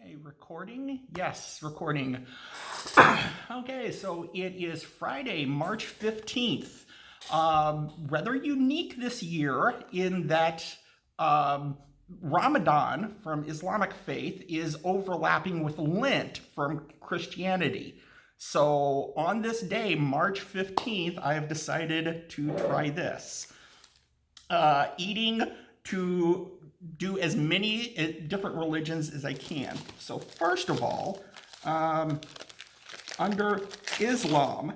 Okay, recording? Yes, recording. Okay, so it is Friday, March 15th. Rather unique this year in that Ramadan from Islamic faith is overlapping with Lent from Christianity. So on this day, March 15th, I have decided to try this. Eating to do as many different religions as I can. So first of all, under Islam,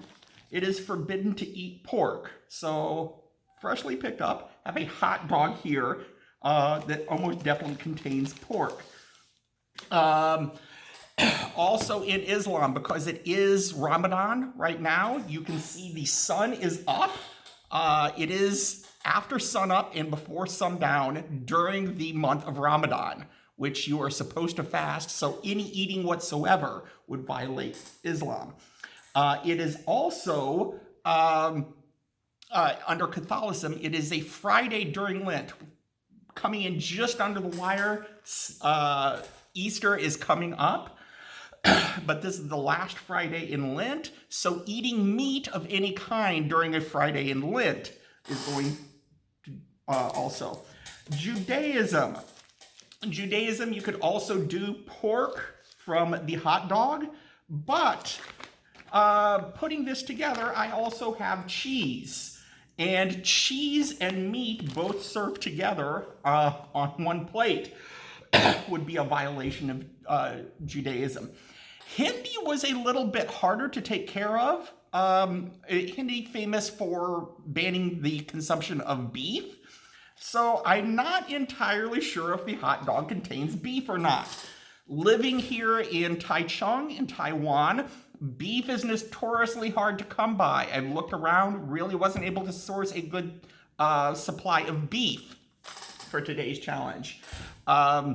it is forbidden to eat pork. So freshly picked up, have a hot dog here that almost definitely contains pork. Also in Islam, because it is Ramadan right now, you can see the sun is up. It is after sunup and before sundown during the month of Ramadan, which you are supposed to fast, so any eating whatsoever would violate Islam. It is also, under Catholicism, it is a Friday during Lent. Coming in just under the wire, Easter is coming up, but this is the last Friday in Lent, so eating meat of any kind during a Friday in Lent is going to also. Judaism, you could also do pork from the hot dog, but putting this together, I also have cheese. And cheese and meat both served together on one plate would be a violation of Judaism. Hindi was a little bit harder to take care of. Hindi famous for banning the consumption of beef. So I'm not entirely sure if the hot dog contains beef or not. Living here in Taichung in Taiwan, beef is notoriously hard to come by. I've looked around, really wasn't able to source a good supply of beef for today's challenge. As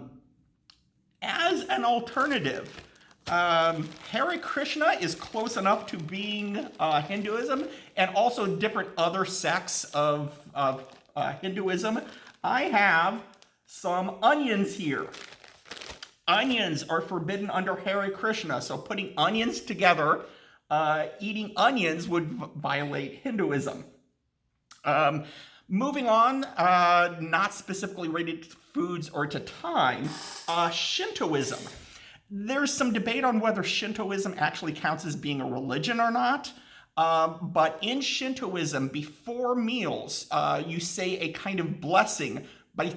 an alternative, Hare Krishna is close enough to being Hinduism, and also different other sects of Hinduism. I have some onions here. Onions are forbidden under Hare Krishna, so putting onions together, eating onions would violate Hinduism. Moving on, not specifically related to foods or to time, Shintoism. There's some debate on whether Shintoism actually counts as being a religion or not. But in Shintoism, before meals, you say a kind of blessing by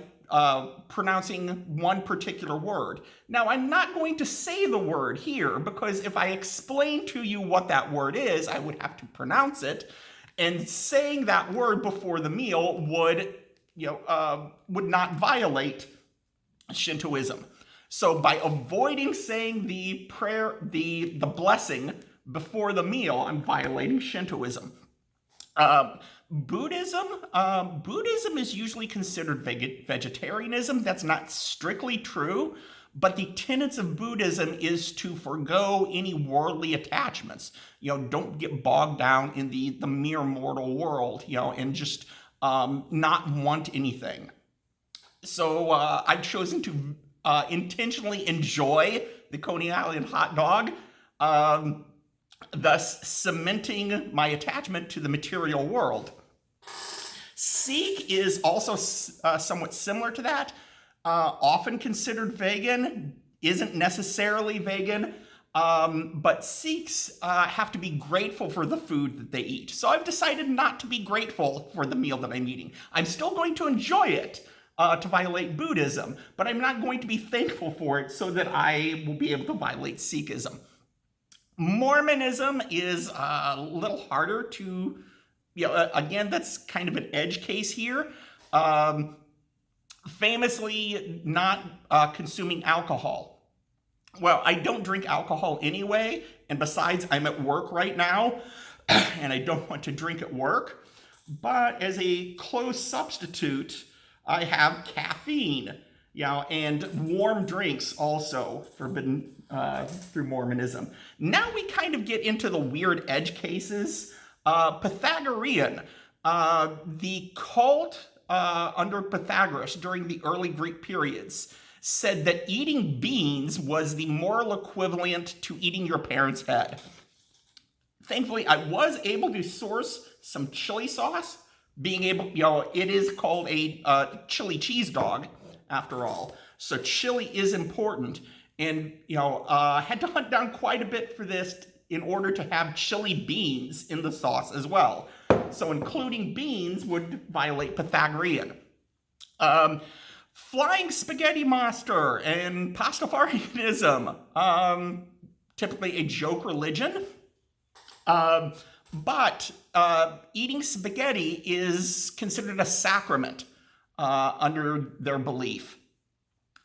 pronouncing one particular word. Now, I'm not going to say the word here because if I explain to you what that word is, I would have to pronounce it. And saying that word before the meal would not violate Shintoism. So by avoiding saying the prayer, the blessing before the meal, I'm violating Shintoism. Buddhism is usually considered vegetarianism. That's not strictly true, but the tenets of Buddhism is to forego any worldly attachments. Don't get bogged down in the mere mortal world, and just not want anything. So I've chosen to intentionally enjoy the Coney Island Hot Dog, thus cementing my attachment to the material world. Sikh is also somewhat similar to that, often considered vegan, isn't necessarily vegan, but Sikhs have to be grateful for the food that they eat. So I've decided not to be grateful for the meal that I'm eating. I'm still going to enjoy it, to violate Buddhism, but I'm not going to be thankful for it so that I will be able to violate Sikhism. Mormonism is a little harder to, again, that's kind of an edge case here. Famously not consuming alcohol. Well, I don't drink alcohol anyway, and besides, I'm at work right now, and I don't want to drink at work. But as a close substitute, I have caffeine, and warm drinks also forbidden through Mormonism. Now we kind of get into the weird edge cases. Pythagorean, the cult under Pythagoras during the early Greek periods said that eating beans was the moral equivalent to eating your parents' head. Thankfully, I was able to source some chili sauce. Being able, it is called a chili cheese dog, after all. So chili is important. And, had to hunt down quite a bit for this in order to have chili beans in the sauce as well. So including beans would violate Pythagorean. Flying spaghetti monster and Rastafarianism, typically a joke religion. But eating spaghetti is considered a sacrament under their belief.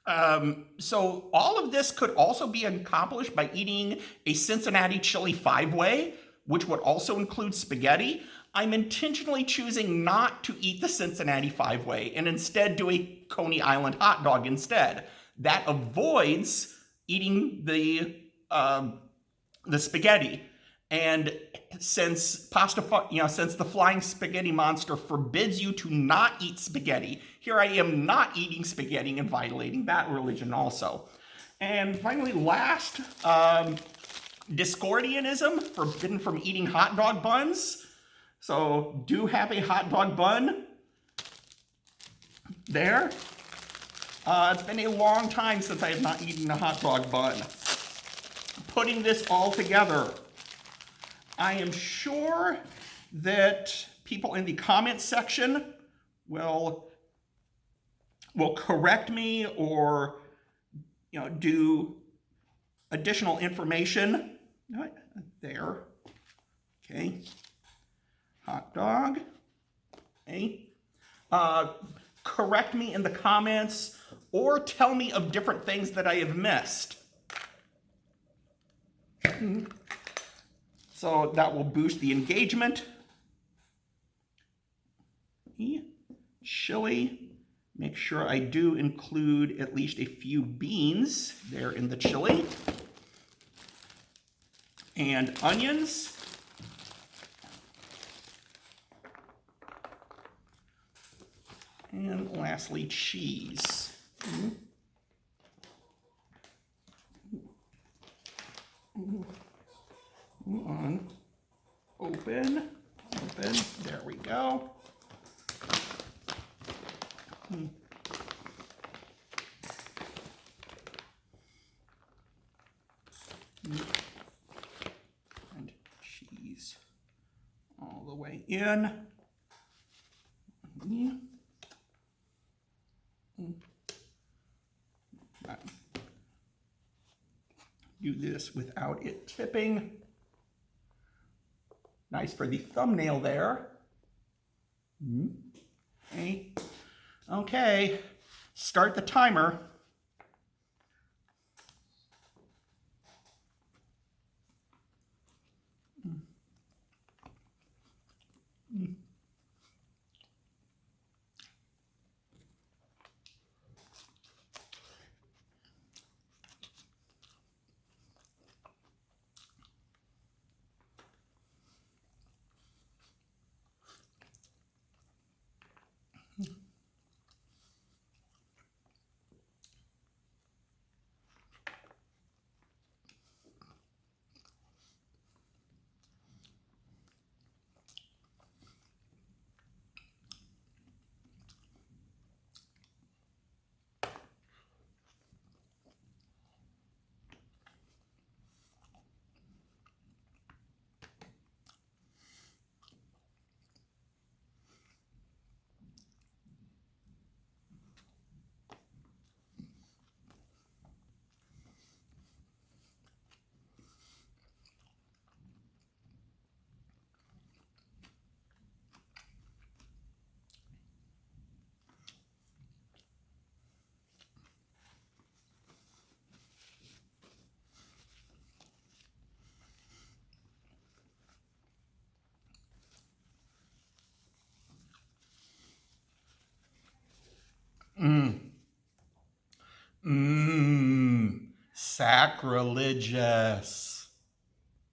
So all of this could also be accomplished by eating a Cincinnati chili five-way, which would also include spaghetti. I'm intentionally choosing not to eat the Cincinnati five-way and instead do a Coney Island hot dog instead. That avoids eating the spaghetti. And since since the flying spaghetti monster forbids you to not eat spaghetti, here I am not eating spaghetti and violating that religion also. And finally, last, Discordianism, forbidden from eating hot dog buns. So do have a hot dog bun there. It's been a long time since I have not eaten a hot dog bun. Putting this all together, I am sure that people in the comments section will correct me or do additional information. There. Okay. Hot dog. Okay. Correct me in the comments or tell me of different things that I have missed. So that will boost the engagement. Chili. Make sure I do include at least a few beans there in the chili. And onions. And lastly, cheese. On. Open. There we go. And cheese all the way in. Do this without it tipping. Nice for the thumbnail there. Okay, start the timer. Sacrilegious.